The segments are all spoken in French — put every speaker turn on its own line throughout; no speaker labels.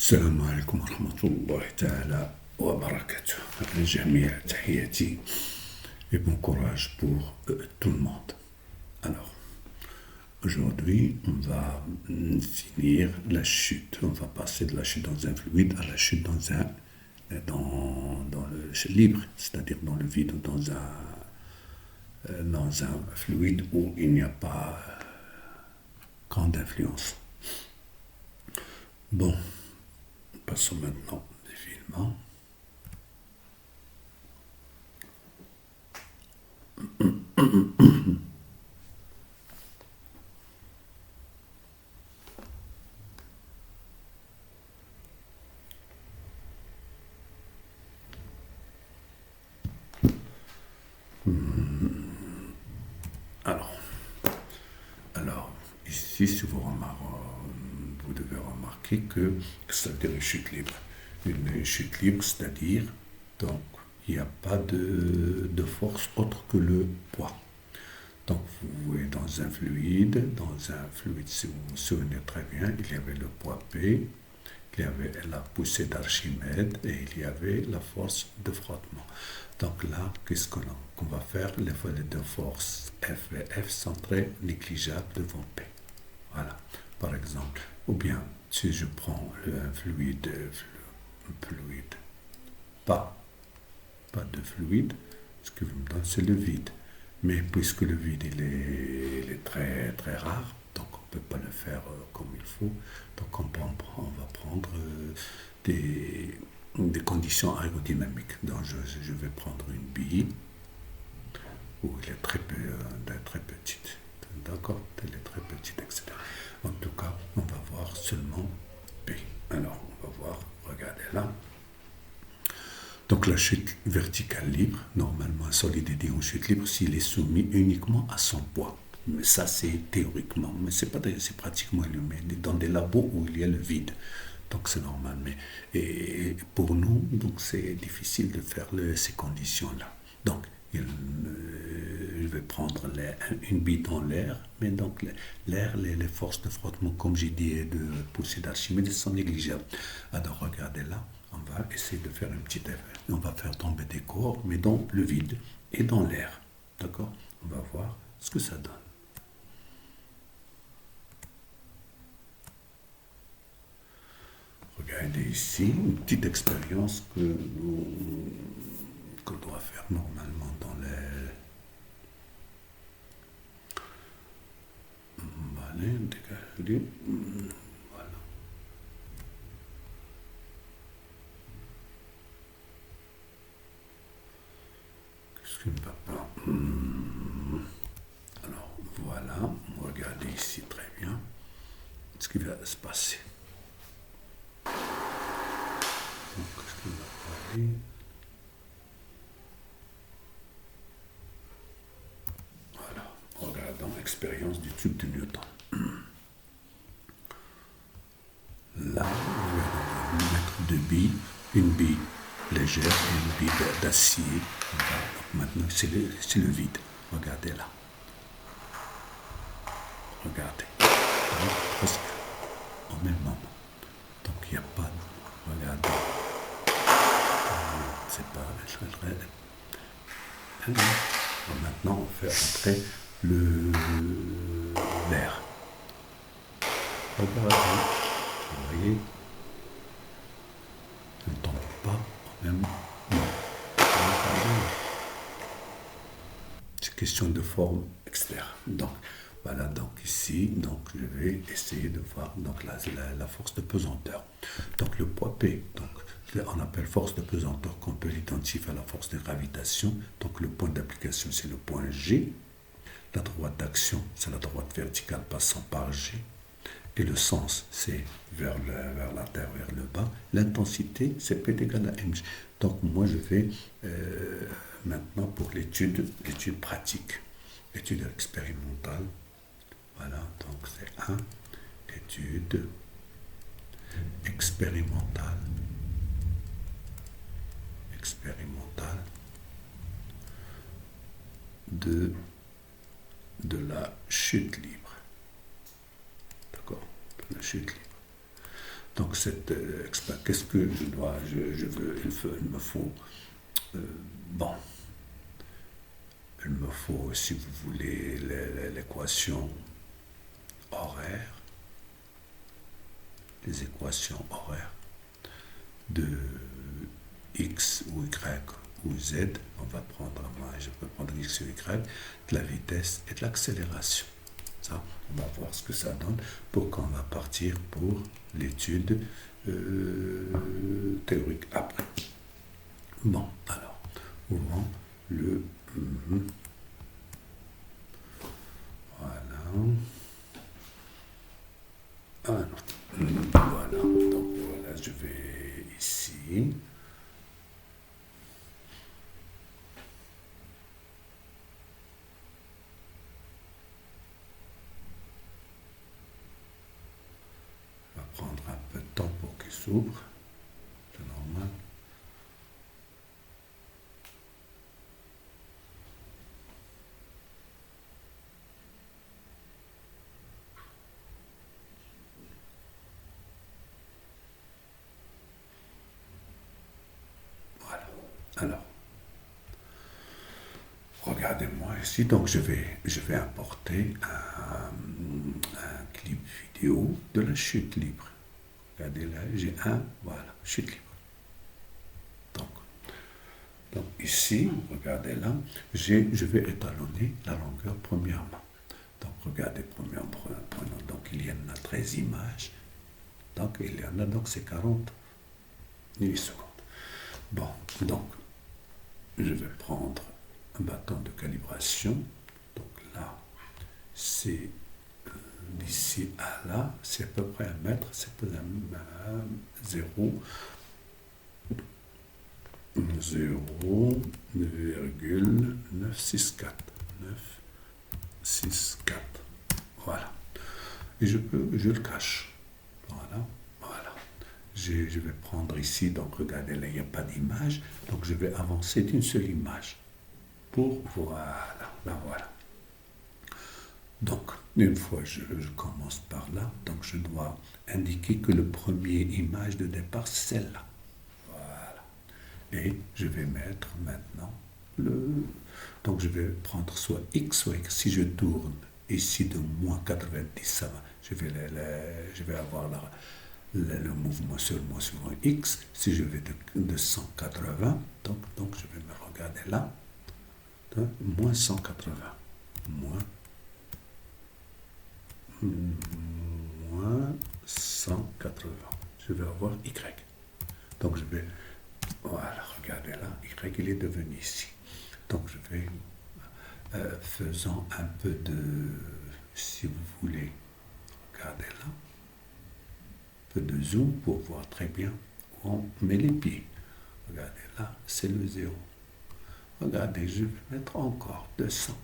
السلام عليكم ورحمة الله تعالى وبركاته. الجميع تحياتي et bon courage pour tout le monde. Alors, aujourd'hui, on va finir la chute. On va passer de la chute dans un fluide à la chute dans le libre, c'est-à-dire dans le vide ou dans un fluide où il n'y a pas grande influence. Bon, passons maintenant des filaments. Alors, ici, si vous devez remarquer que ça veut dire une chute libre. Une chute libre, c'est-à-dire, donc, il n'y a pas de force autre que le poids. Donc, vous voyez dans un fluide, si vous vous souvenez très bien, il y avait le poids P, il y avait la poussée d'Archimède et il y avait la force de frottement. Donc là, qu'est-ce qu'on va faire? Les deux forces F et F sont très négligeables devant P. Voilà, par exemple. Ou bien, si je prends un fluide, pas de fluide, ce que vous me donnez, c'est le vide. Mais puisque le vide il est très très rare, donc on ne peut pas le faire comme il faut, donc on va prendre des conditions aérodynamiques. Donc je vais prendre une bille où elle est très petite, d'accord, elle est très petite, etc. En tout cas, on va voir seulement P. Alors on va voir, regardez là. Donc la chute verticale libre, normalement un solide est dit en chute libre s'il est soumis uniquement à son poids. Mais ça c'est théoriquement, mais c'est pratiquement humain, dans des labos où il y a le vide. Donc c'est normal. Et pour nous, donc c'est difficile de faire ces conditions-là. Donc je vais prendre une bille dans l'air, mais donc l'air, les forces de frottement, comme j'ai dit, et de poussée d'Archimède sont négligeables. Alors regardez là. On va essayer de faire un petit effet. On va faire tomber des corps, mais dans le vide et dans l'air. D'accord? On va voir ce que ça donne. Regardez ici, une petite expérience qu'on doit faire normalement dans les... Allez, dégagez. Voilà. Qu'est-ce qui ne va pas? Alors, voilà. Regardez ici très bien ce qui va se passer. Donc, qu'est-ce qui ne va pas aller? Voilà. Regardons l'expérience du tube de Newton. Là, on va mettre deux billes, une bille légère et une bille d'acier. Maintenant, c'est le vide. Regardez là. Regardez. Presque au même moment. Donc, il n'y a pas de... Regardez. C'est pas... Maintenant, on fait entrer l'air. Regardez. Vous voyez, ne tombe pas au même moment. C'est question de forme externe. Donc, voilà, donc ici, donc je vais essayer de voir donc la force de pesanteur. Donc le poids P, donc on appelle force de pesanteur qu'on peut l'identifier à la force de gravitation. Donc le point d'application, c'est le point G. La droite d'action, c'est la droite verticale passant par G. Et le sens, c'est vers la terre, vers le bas. L'intensité, c'est P égale à mg. Donc, moi, je vais maintenant pour l'étude pratique, l'étude expérimentale. Voilà, donc c'est l'étude expérimentale de la chute libre. D'accord, de la chute libre. Donc, qu'est-ce que je dois, je veux, il me faut, euh, bon, il me faut, si vous voulez, l'équation horaire, les équations horaires de x ou y ou z. On va prendre, moi, je peux prendre x ou y, de la vitesse et de l'accélération. Ça, on va voir ce que ça donne pour quand on va partir pour l'étude théorique après. Bon, alors, ouvrons le... Voilà. Ah non. Voilà. Donc voilà, je vais ici. On va prendre un peu de temps pour qu'il s'ouvre. C'est normal. Voilà. Alors, regardez-moi ici. Donc, je vais importer un clip vidéo de la chute libre. Regardez là, j'ai voilà, chute libre. Donc ici, regardez là, je vais étalonner la longueur premièrement. Donc regardez, premièrement, donc il y en a 13 images. Donc il y en a, donc c'est 40 millisecondes. Bon, donc je vais prendre un bâton de calibration. Donc là, c'est d'ici à là, c'est à peu près 1 mètre, c'est pas 0,964. 964. Voilà. Et je le cache. Voilà. Voilà. Je vais prendre ici, donc regardez là, il n'y a pas d'image. Donc je vais avancer d'une seule image. Voilà. Là, voilà. Donc, une fois je commence par là, donc je dois indiquer que le premier image de départ, c'est celle-là. Et je vais mettre maintenant donc je vais prendre soit x, soit x. Si je tourne ici de moins 90, ça va. Je vais avoir le mouvement seulement sur x. Si je vais de 180, donc je vais me regarder là. Donc, moins 180. Moins 180. Je vais avoir y. Donc je vais... Voilà, regardez là, y il est devenu ici. Donc je vais, faisant un peu de, si vous voulez, regardez là, un peu de zoom pour voir très bien où on met les pieds. Regardez là, c'est le 0. Regardez, je vais mettre encore 200.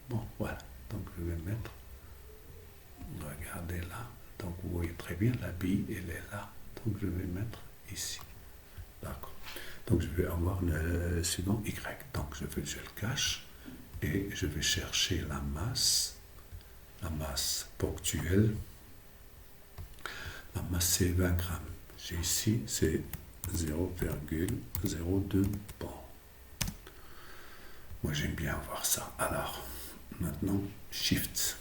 Bon, voilà, donc je vais mettre, regardez là, donc vous voyez très bien, la bille, elle est là. Donc je vais mettre ici. D'accord. Donc je vais avoir le suivant Y. Donc je le cache et je vais chercher la masse ponctuelle. La masse c'est 20 grammes. J'ai ici c'est 0,02 bon. Moi j'aime bien voir ça. Alors maintenant Shift.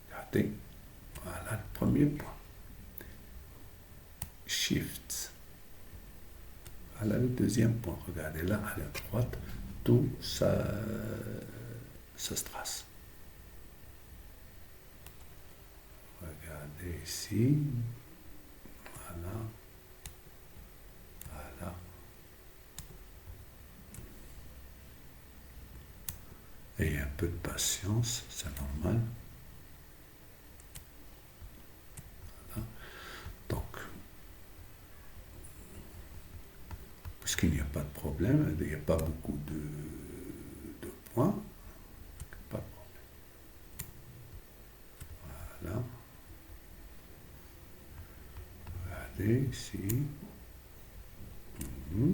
Regardez. Voilà le premier point. Shift. Voilà le deuxième point. Regardez là, à la droite, tout ça se trace. Regardez ici. Voilà. Voilà. Et un peu de patience, c'est normal. Voilà. Donc, puisqu'il n'y a pas de problème, il n'y a pas beaucoup de points. Pas de problème. Voilà. Regardez ici. Voilà.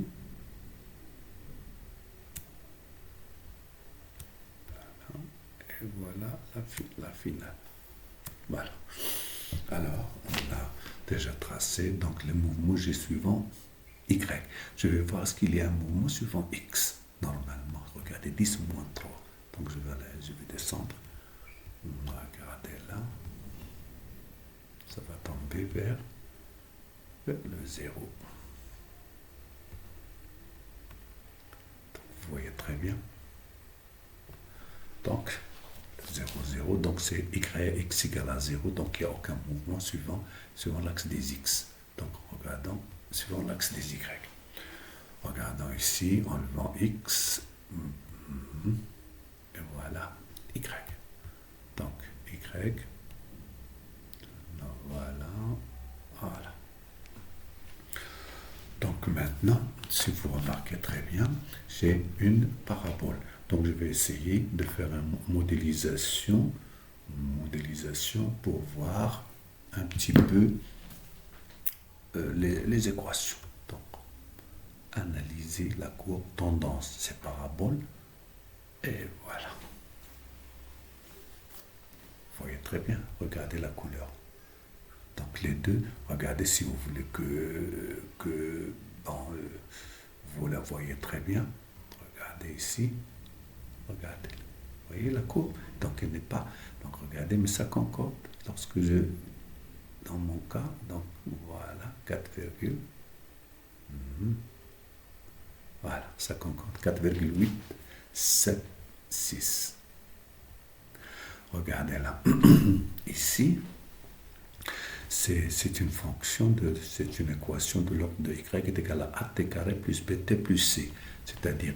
Et voilà la finale. Voilà. Alors, on a déjà tracé. Donc le mouvement G suivant Y. Je vais voir ce qu'il y a un mouvement suivant X. Normalement, regardez 10 moins 3. Donc je vais descendre. Regardez là. Ça va tomber vers le 0. Vous voyez très bien. Donc, 0, 0, donc c'est x égale à 0, donc il n'y a aucun mouvement suivant l'axe des x. Donc, regardons suivant l'axe des y. Regardons ici, enlevant x, et voilà, y. Donc, y, voilà, voilà. Donc maintenant, si vous remarquez très bien, j'ai une parabole. Donc je vais essayer de faire une modélisation pour voir un petit peu les équations. Donc, analyser la courbe tendance, c'est parabole, et voilà. Vous voyez très bien, regardez la couleur. Donc les deux, regardez si vous voulez que vous la voyez très bien. Regardez ici, regardez. Vous voyez la courbe? Donc elle n'est pas. Donc regardez, mais ça concorde. Lorsque dans mon cas, donc voilà, 4, voilà, ça concorde. 4,8, 7, 6. Regardez là. Ici, c'est une équation de l'ordre de y est égal à at carré plus bt plus c. C'est-à-dire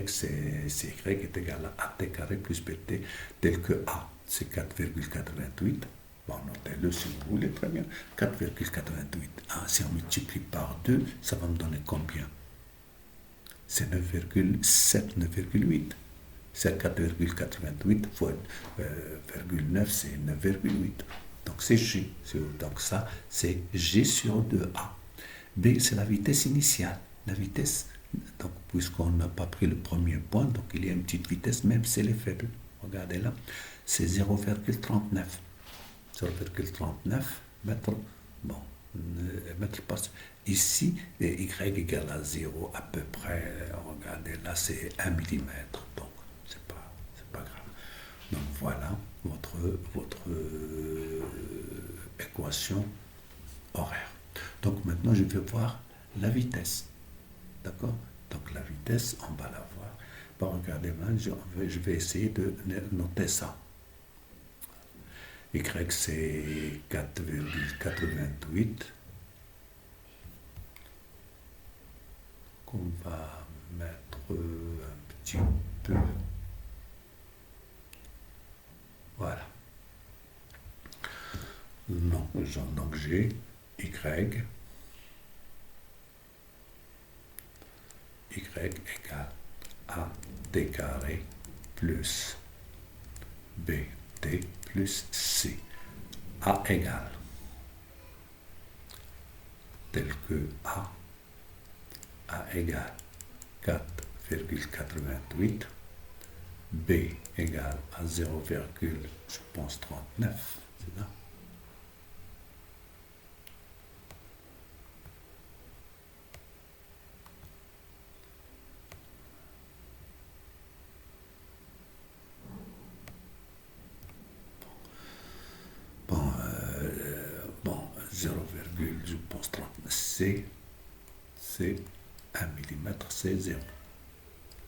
c'est y est égal à at carré plus bt, tel que a, c'est 4,88. Bon, notez-le si vous voulez, très bien. 4,88. Ah, si on multiplie par 2, ça va me donner combien? C'est 9,7, 9,8. C'est 4,88 fois 9, c'est 9,8. Donc c'est G. Donc ça, c'est G sur 2A. B, c'est la vitesse initiale. La vitesse, donc puisqu'on n'a pas pris le premier point, donc il y a une petite vitesse, même si elle est faible. Regardez là, c'est 0,39. 0,39 mètres. Bon, mètres par seconde. Ici, y égale à 0 à peu près. Regardez là, c'est 1 mm. Donc, c'est pas grave. Donc voilà votre équation horaire. Donc maintenant, je vais voir la vitesse. D'accord? Donc la vitesse, on va la voir. Bon, regardez, je vais essayer de noter ça. Y, c'est 4,88. Qu'on va mettre un petit peu. Voilà. Non, donc j'ai y égale a t carré plus bt plus c. A égale, tel que A égale 4,88, B égale à 0, je pense 39, c'est ça? Bon, 0, je pense 39, c'est 1 mm, c'est 0.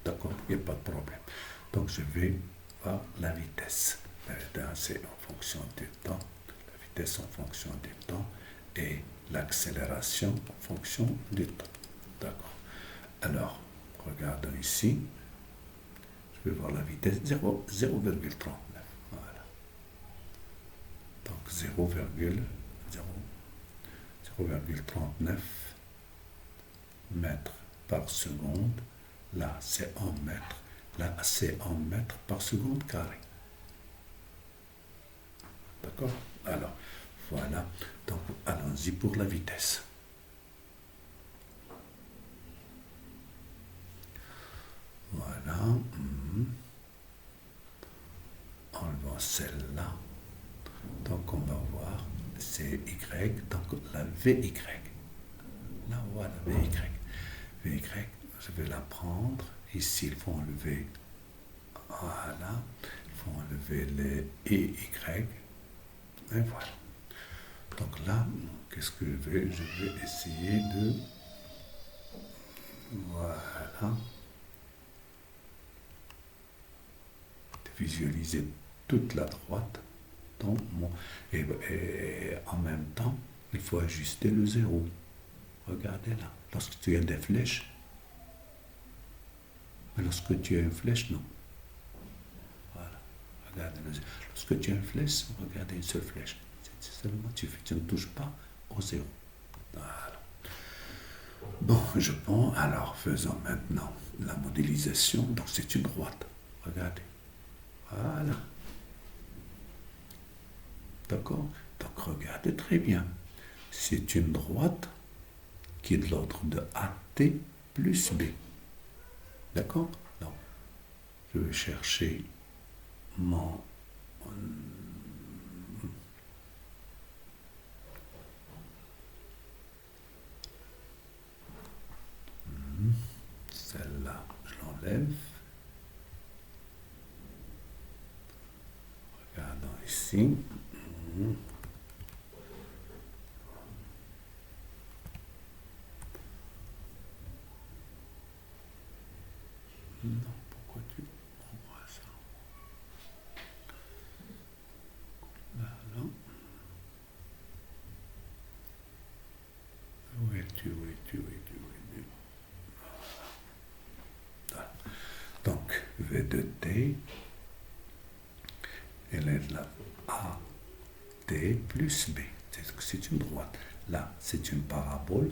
D'accord, il n'y a pas de problème. Donc je vais voir la vitesse. C'est en fonction du temps, la vitesse en fonction du temps et l'accélération en fonction du temps. D'accord. Alors, regardons ici. Je vais voir la vitesse 0,39. Voilà. Donc 0,39 mètres par seconde. Là, c'est en mètres. Là, c'est en mètres par seconde carré. D'accord? Alors, voilà. Donc, allons-y pour la vitesse. Voilà. Enlevons celle-là. Donc, on va voir. C'est c'est Y, donc la VY. Là, voilà, VY. VY, je vais la prendre. Ici, il faut enlever, voilà, il faut enlever les EY. Et voilà. Donc là, qu'est-ce que je vais? Je vais essayer de, voilà, de visualiser toute la droite. Donc, et en même temps, il faut ajuster le zéro. Regardez là. Lorsque tu as des flèches, mais lorsque tu as une flèche, non. Voilà. Regardez le zéro. Lorsque tu as une flèche, regardez une seule flèche. C'est seulement tu ne touches pas au zéro. Voilà. Bon, je pense, alors faisons maintenant la modélisation. Donc c'est une droite. Regardez. Voilà. D'accord? Donc regardez très bien. C'est une droite qui est de l'ordre de AT plus B. D'accord? Donc, je vais chercher mon... Celle-là, je l'enlève. Regardons ici. Non, pourquoi tu envoies ça? Voilà. Où es-tu? Voilà. Donc, V de T, elle est là, A, T plus B. C'est une droite. Là, c'est une parabole.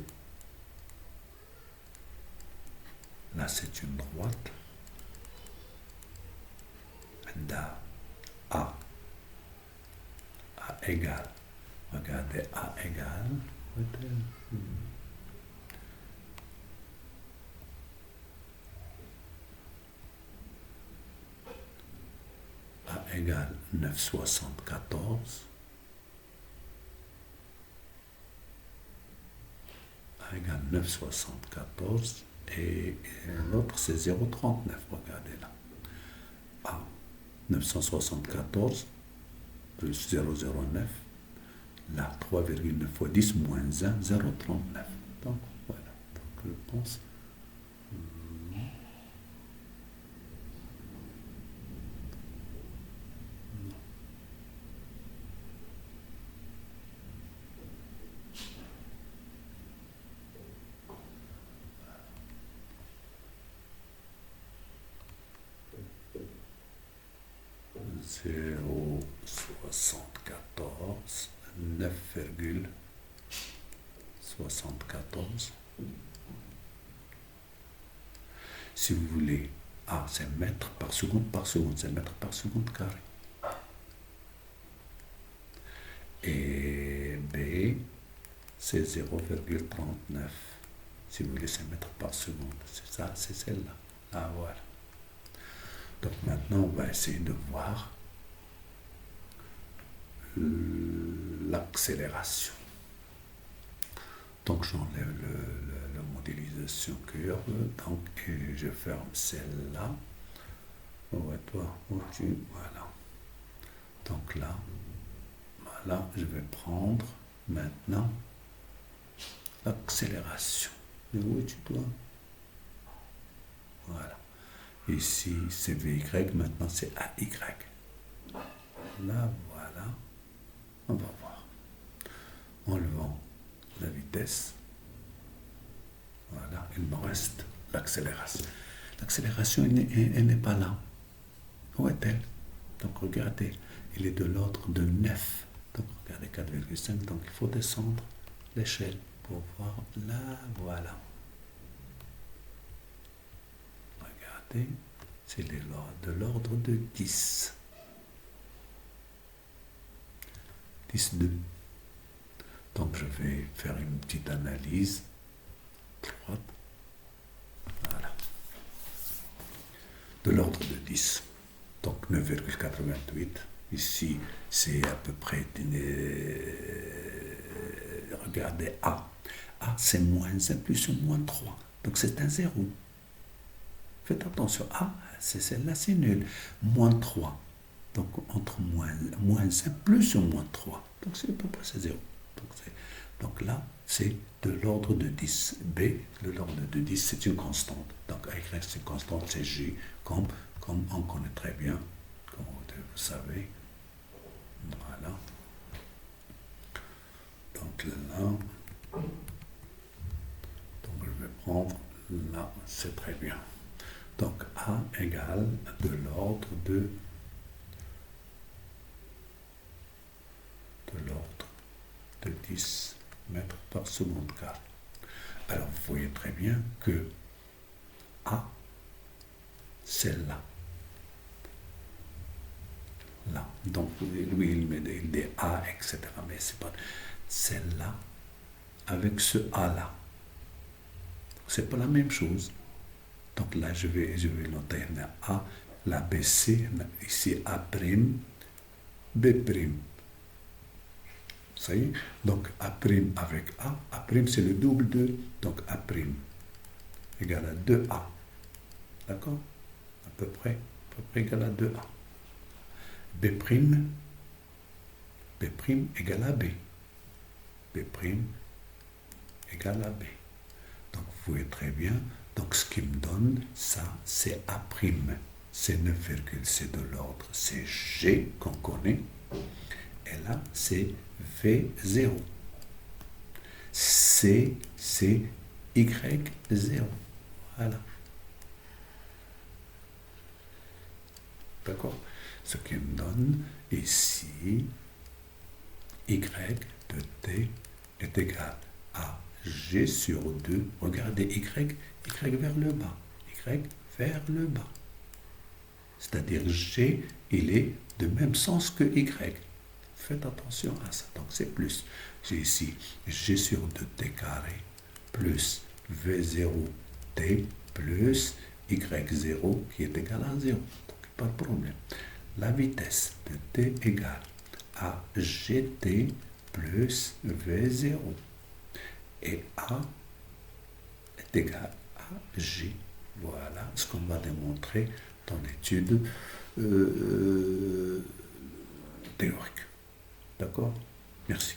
Là, c'est une droite. Là, A égale. Regardez, A égale. A égale 9,74. A égale 9,74. Et l'autre, c'est 0,39. Regardez là. A, 974 plus 0,09. Là, 3,9 fois 10 moins 1, 0,39. Donc, voilà. Donc, je pense. Zéro 74, 9,74. Si vous voulez, A, c'est mètre par seconde, c'est mètre par seconde carré. Et B, c'est 0,39. Si vous voulez, c'est mètre par seconde. C'est ça, c'est celle-là. Ah, voilà. Donc maintenant, on va essayer de voir l'accélération. Donc j'enlève la modélisation curve, donc je ferme celle-là. Ouais, toi, voilà. Donc là, voilà, je vais prendre maintenant l'accélération. Mais où es-tu toi? Voilà. Ici, c'est VY, maintenant c'est AY. Là, voilà. On va voir. Enlevant la vitesse. Voilà, il me reste l'accélération. L'accélération, elle n'est pas là. Où est-elle? Donc regardez, elle est de l'ordre de 9. Donc regardez 4,5. Donc il faut descendre l'échelle pour voir là, voilà. Regardez, c'est de l'ordre de 10. 10,2. Donc je vais faire une petite analyse. Droite. Voilà. De l'ordre de 10. Donc 9,88. Ici, c'est à peu près regardez A. A, c'est moins 1 plus ou moins 3. Donc c'est un zéro. Faites attention. A, c'est celle-là, c'est nul. Moins 3. Donc entre moins 1 plus ou moins 3. Donc c'est à peu près c'est 0. Donc là, c'est de l'ordre de 10. B, de l'ordre de 10, c'est une constante. Donc Y, c'est une constante, c'est J, comme on connaît très bien, comme vous savez. Voilà. Donc là, donc je vais prendre là, c'est très bien. Donc A égale de l'ordre de l'ordre de 10 mètres par seconde carré. Alors vous voyez très bien que A, c'est là. Là. Donc lui, il dit A, etc. Mais c'est pas celle-là avec ce A-là. C'est pas la même chose. Donc là, je vais noter A, la BC, ici A', B'. Ça y est. Donc A' avec A, A' c'est le double de, donc A' égale à 2A. D'accord? À peu près égal à 2A. B', égale à B. B' égale à B. Donc vous voyez très bien, donc ce qui me donne, ça c'est A', c'est 9, c'est de l'ordre, c'est G qu'on connaît, et là c'est V0. C, c'est Y0. Voilà. D'accord? Ce qui me donne ici, Y de T est égal à G sur 2. Regardez Y vers le bas. Y vers le bas. C'est-à-dire G, il est de même sens que Y. Faites attention à ça. Donc c'est plus. J'ai ici G sur 2T carré plus V0T plus Y0 qui est égal à 0. Donc pas de problème. La vitesse de T égale à GT plus V0. Et A est égal à J. Voilà ce qu'on va démontrer dans l'étude théorique. D'accord? Merci.